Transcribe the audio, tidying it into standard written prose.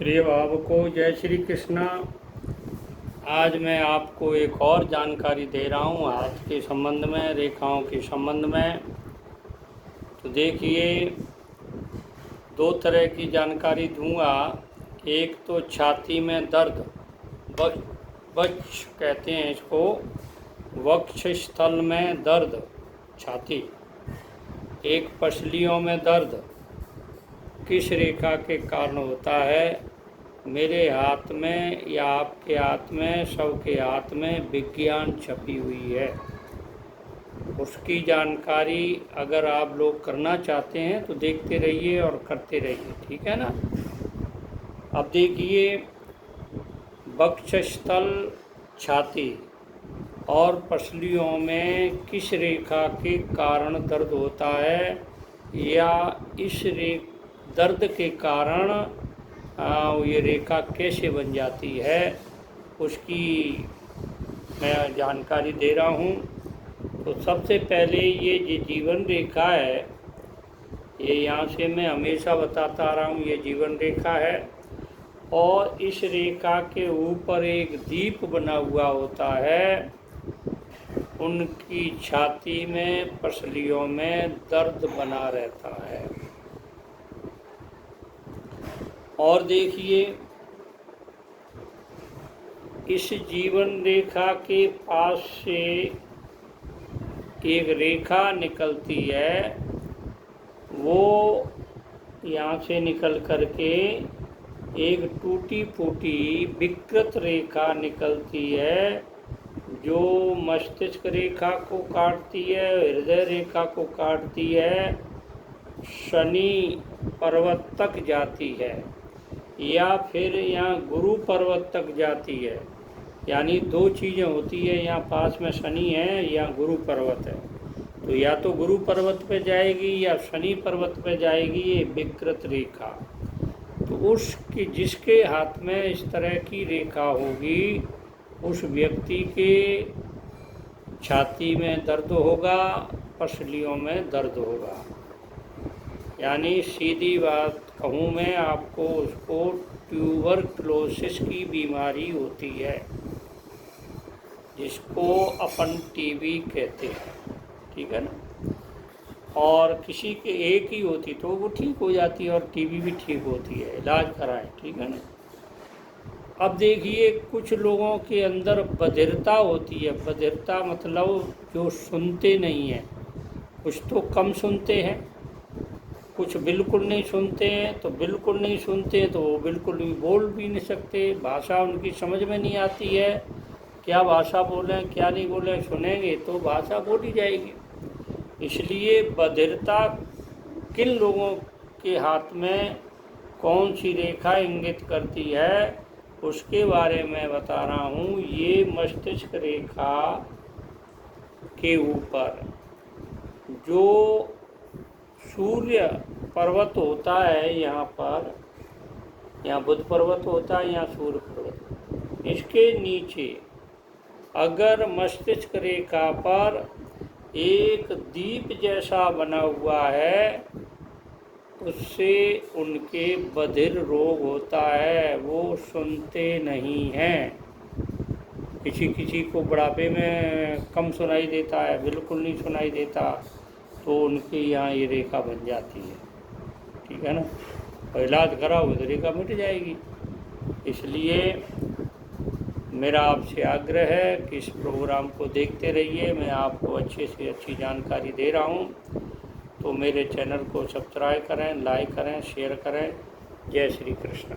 प्रिय भावको जय श्री कृष्णा। आज मैं आपको एक और जानकारी दे रहा हूँ हाथ के संबंध में, रेखाओं के संबंध में। तो देखिए, दो तरह की जानकारी दूंगा। एक तो छाती में दर्द, वक्ष कहते हैं इसको, वक्ष स्थल में दर्द, छाती। एक पसलियों में दर्द किस रेखा के कारण होता है। मेरे हाथ में या आपके हाथ में, सबके हाथ में विज्ञान छपी हुई है। उसकी जानकारी अगर आप लोग करना चाहते हैं तो देखते रहिए और करते रहिए, ठीक है ना। अब देखिए, वक्षस्थल, छाती और पसलियों में किस रेखा के कारण दर्द होता है, या इस दर्द के कारण ये रेखा कैसे बन जाती है, उसकी मैं जानकारी दे रहा हूँ। तो सबसे पहले ये जीवन रेखा है, ये यहाँ से मैं हमेशा बताता आ रहा हूँ, ये जीवन रेखा है। और इस रेखा के ऊपर एक दीप बना हुआ होता है। उनकी छाती में, पसलियों में दर्द बना रहता है। और देखिए, इस जीवन रेखा के पास से एक रेखा निकलती है, वो यहाँ से निकल करके एक टूटी फूटी विकृत रेखा निकलती है, जो मस्तिष्क रेखा को काटती है, हृदय रेखा को काटती है, शनि पर्वत तक जाती है, या फिर यहाँ गुरु पर्वत तक जाती है। यानी दो चीज़ें होती है, यहाँ पास में शनि है या गुरु पर्वत है। तो या तो गुरु पर्वत पे जाएगी या शनि पर्वत पे जाएगी ये विकृत रेखा। तो उसके जिसके हाथ में इस तरह की रेखा होगी, उस व्यक्ति के छाती में दर्द होगा, पसलियों में दर्द होगा। यानी सीधी बात कहूँ मैं आपको, उसको ट्यूबरक्लोसिस की बीमारी होती है, जिसको अपन टीबी कहते हैं, ठीक है ना। और किसी के एक ही होती तो वो ठीक हो जाती है, और टीबी भी ठीक होती है, इलाज कराएं, ठीक है ना। अब देखिए, कुछ लोगों के अंदर बधिरता होती है। बधिरता मतलब जो सुनते नहीं हैं, कुछ तो कम सुनते हैं, कुछ बिल्कुल नहीं सुनते हैं। तो बिल्कुल नहीं सुनते तो वो बिल्कुल भी बोल भी नहीं सकते, भाषा उनकी समझ में नहीं आती है, क्या भाषा बोलें क्या नहीं बोलें। सुनेंगे तो भाषा बोली जाएगी। इसलिए बधिरता किन लोगों के हाथ में कौन सी रेखा इंगित करती है, उसके बारे में बता रहा हूँ। ये मस्तिष्क रेखा के ऊपर जो सूर्य पर्वत होता है, यहाँ पर, यहाँ बुध पर्वत होता है, यहाँ सूर्य पर्वत, इसके नीचे अगर मस्तिष्क रेखा पर एक दीप जैसा बना हुआ है, उससे उनके बधिर रोग होता है, वो सुनते नहीं हैं। किसी किसी को बुढ़ापे में कम सुनाई देता है, बिल्कुल नहीं सुनाई देता, तो उनके यहाँ ये रेखा बन जाती है, ठीक है ना। और इलाज कराओ तो रेखा मिट जाएगी। इसलिए मेरा आपसे आग्रह है कि इस प्रोग्राम को देखते रहिए। मैं आपको अच्छे से अच्छी जानकारी दे रहा हूँ। तो मेरे चैनल को सब्सक्राइब करें, लाइक करें, शेयर करें। जय श्री कृष्ण।